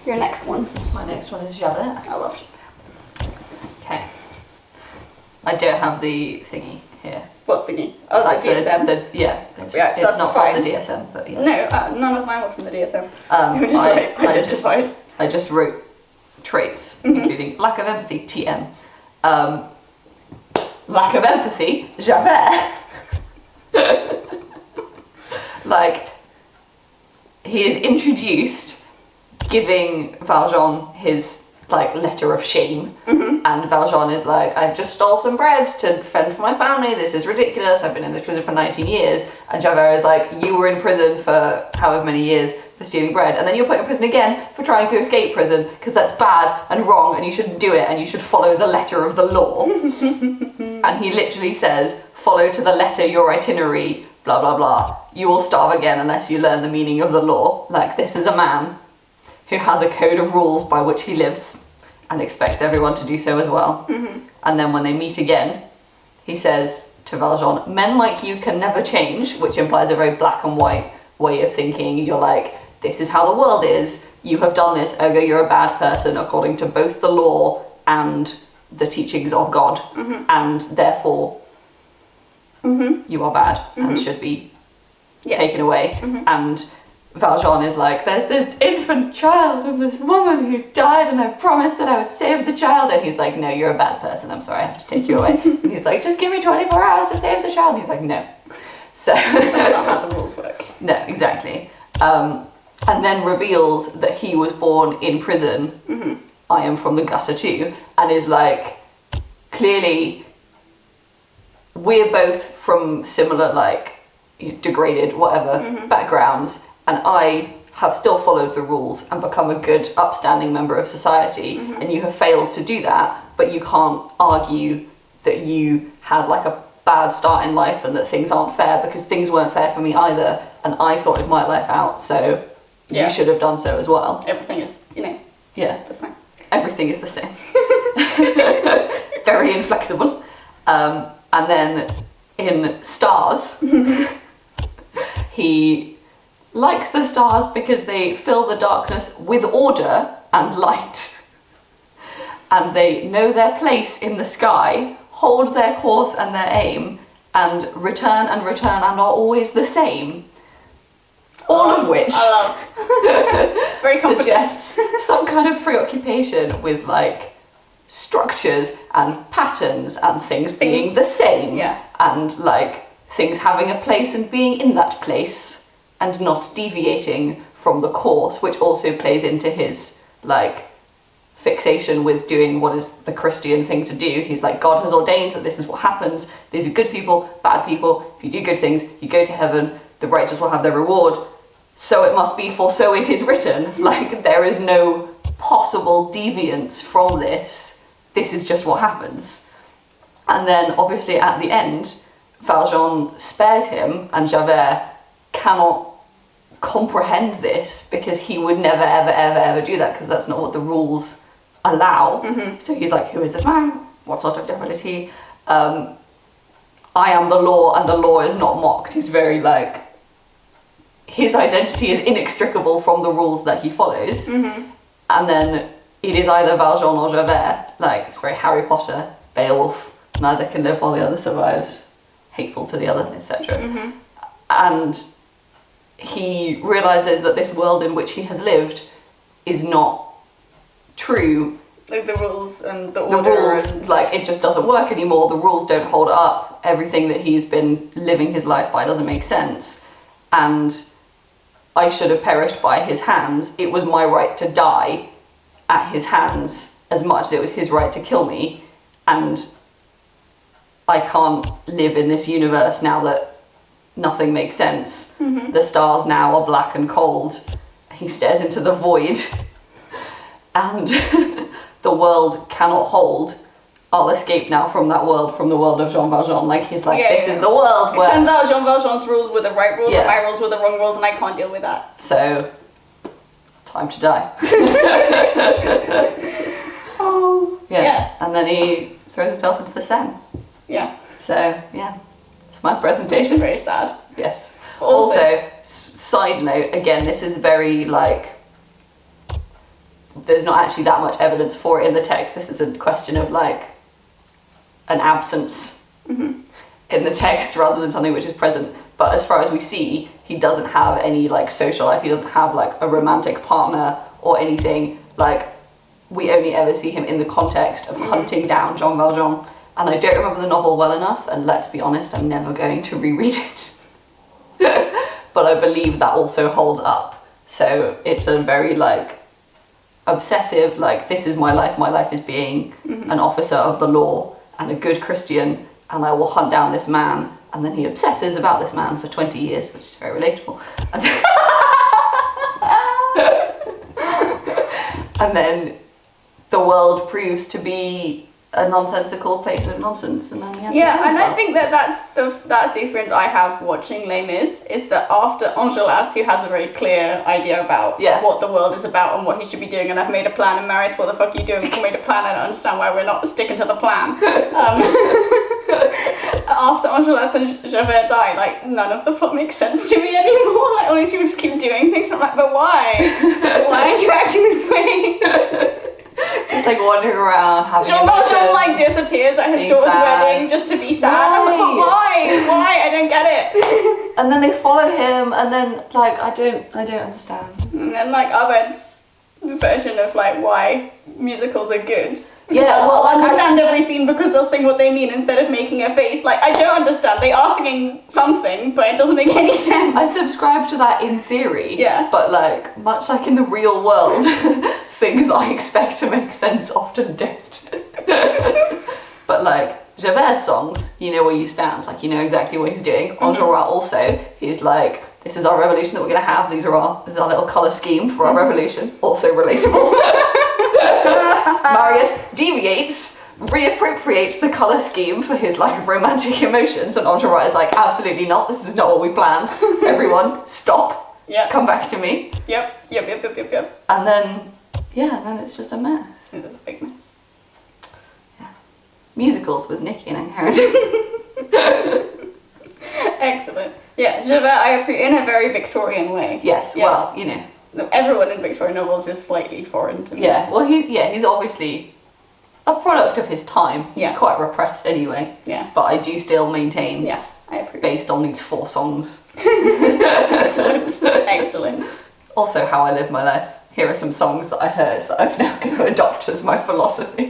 Your next one. My next one is Javert. I love Okay. I don't have the thingy here. What thingy? Oh, Like the DSM. It's that's not fine. from the DSM, but yeah. No, none of mine were from the DSM. I Just like identified. I just wrote traits, including lack of empathy, TM. Lack of empathy, Javert. Like, he is introduced giving Valjean his like letter of shame, and Valjean is like, I've just stole some bread to fend for my family, this is ridiculous, I've been in this prison for 19 years, and Javert is like, you were in prison for however many years for stealing bread, and then you're put in prison again for trying to escape prison, because that's bad and wrong, and you shouldn't do it, and you should follow the letter of the law. And he literally says, follow to the letter your itinerary, blah blah blah, you will starve again unless you learn the meaning of the law. Like, this is a man who has a code of rules by which he lives and expects everyone to do so as well. And then when they meet again, he says to Valjean, men like you can never change, which implies a very black and white way of thinking. You're like, this is how the world is, you have done this, ergo you're a bad person according to both the law and the teachings of God, and therefore you are bad and should be taken away. And Valjean is like, there's this infant child of this woman who died and I promised that I would save the child, and he's like, no, you're a bad person, I'm sorry, I have to take you away. And he's like, just give me 24 hours to save the child, and he's like, no. So That's not how the rules work. no, exactly. And then reveals that he was born in prison. I am from the gutter too, and is like, clearly we're both from similar, like, degraded whatever backgrounds, and I have still followed the rules and become a good upstanding member of society, and you have failed to do that, but you can't argue that you had like a bad start in life and that things aren't fair, because things weren't fair for me either, and I sorted my life out, so you should have done so as well. Everything is, the same. Everything is the same. Very inflexible. And then in Stars, he likes the stars because they fill the darkness with order and light, and they know their place in the sky, hold their course and their aim, and return and are always the same. All of which Very suggests some kind of preoccupation with like structures and patterns and things being the same, and like things having a place and being in that place and not deviating from the course, which also plays into his like fixation with doing what is the Christian thing to do. He's like, God has ordained that this is what happens, these are good people, bad people, if you do good things you go to heaven, the righteous will have their reward, so it must be, for so it is written. Like, there is no possible deviance from this is just what happens. And then obviously at the end Valjean spares him, and Javert cannot comprehend this because he would never ever do that, because that's not what the rules allow. So he's like, who is this man? What sort of devil is he? I am the law and the law is not mocked. He's very like, his identity is inextricable from the rules that he follows. And then it is either Valjean or Javert. Like, it's very Harry Potter, Beowulf, neither can live while the other survives, hateful to the other, etc. And he realizes that this world in which he has lived is not true. Like the rules and the order. The rules, like, it just doesn't work anymore. The rules don't hold up. Everything that he's been living his life by doesn't make sense. And I should have perished by his hands. It was my right to die at his hands as much as it was his right to kill me. And I can't live in this universe now that nothing makes sense. The stars now are black and cold. He stares into the void and the world cannot hold. I'll escape now from that world, from the world of Jean Valjean. Like, he's like, this is the world where... It turns out Jean Valjean's rules were the right rules and my rules were the wrong rules, and I can't deal with that. So, time to die. And then he throws himself into the Seine. So, it's my presentation. It's very sad. Yes. Also, side note, again, this is very, like, there's not actually that much evidence for it in the text. This is a question of like an absence in the text rather than something which is present. But as far as we see, he doesn't have any like social life. He doesn't have like a romantic partner or anything. Like, we only ever see him in the context of hunting down Jean Valjean. And I don't remember the novel well enough, and let's be honest, I'm never going to reread it. But I believe that also holds up. So it's a very like obsessive, like, this is my life is being an officer of the law and a good Christian, and I will hunt down this man. And then he obsesses about this man for 20 years, which is very relatable. And then the world proves to be a nonsensical place of nonsense, and then he has to kill and I himself. think that's the experience I have watching Les Mis, is that after Enjolras, who has a very clear idea about what the world is about and what he should be doing, and I've made a plan, and Marius, what the fuck are you doing? We've made a plan, I don't understand why we're not sticking to the plan. After Enjolras and Javert die, like, none of the plot makes sense to me anymore. Like, all these people just keep doing things, and I'm like, but why? Why are you acting this way? Just like wandering around, having Jean Valjean like disappears at his daughter's wedding just to be sad. I'm like, but why? I don't get it. And then they follow him, and then like I don't understand. And then like Abed's version of like why musicals are good. Yeah, well, I'll understand every scene because they'll sing what they mean instead of making a face. Like, I don't understand. They are singing something, but it doesn't make any sense. I subscribe to that in theory. Yeah. But like, much like in the real world, things that I expect to make sense often don't. But like, Javert's songs, you know where you stand. Like, you know exactly what he's doing. Enjolras also, he's like, this is our revolution that we're going to have. This is our little colour scheme for our revolution. Also relatable. Marius deviates, reappropriates the colour scheme for his like romantic emotions, and Enjolras is like, absolutely not, this is not what we planned. Everyone, stop. Yeah. Come back to me. Yep. And then, then it's just a mess. It was a big mess. Yeah. Musicals with Nicky and Angharad. Excellent. Yeah, Javert, I appreciate, in a very Victorian way. Yes, well, you know. Everyone in Victorian novels is slightly foreign to me. Yeah, well, he's obviously a product of his time. Yeah. He's quite repressed anyway. Yeah. But I do still maintain, Yes, I approve. based on these 4 songs. Excellent. Also, how I live my life. Here are some songs that I heard that I've now going to adopt as my philosophy.